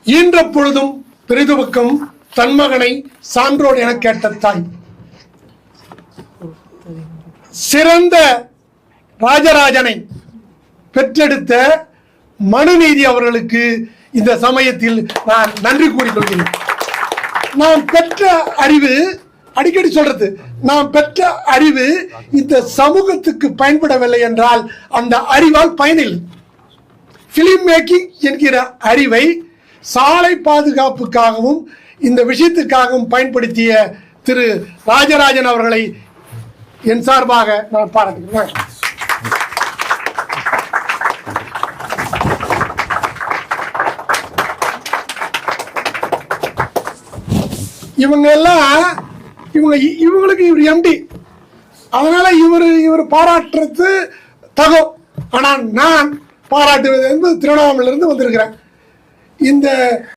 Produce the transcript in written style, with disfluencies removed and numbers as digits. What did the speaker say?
ஈன்ற பொழுதும் பெரிதுபக்கம் தன்மகனை சான்றோர் என கேட்ட தாய். சிறந்த ராஜராஜனை பெற்றெடுத்த மனுநீதி அவர்களுக்கு இந்த சமயத்தில் நான் நன்றி கூறிக்கொள்கிறேன். நான் பெற்ற அறிவு, அடிக்கடி சொல்றது, நான் பெற்ற அறிவு இந்த சமூகத்துக்கு பயன்படவில்லை என்றால் அந்த அறிவால் பயனில்லை. பிலிம் மேக்கிங் என்கிற அறிவை சாலை பாதுகாப்புக்காகவும் இந்த விஷயத்துக்காகவும் பயன்படுத்திய திரு ராஜராஜன் அவர்களை என் சார்பாக நான் பாராட்டுகிறேன். இவங்க எல்லாம் இவங்களுக்கு இவர் எம்டி, அதனால இவர் பாராட்டுறது தகும். ஆனால் நான் பாராட்டுவது என்பது திருவண்ணாமலையிலிருந்து வந்திருக்கிறேன். இந்த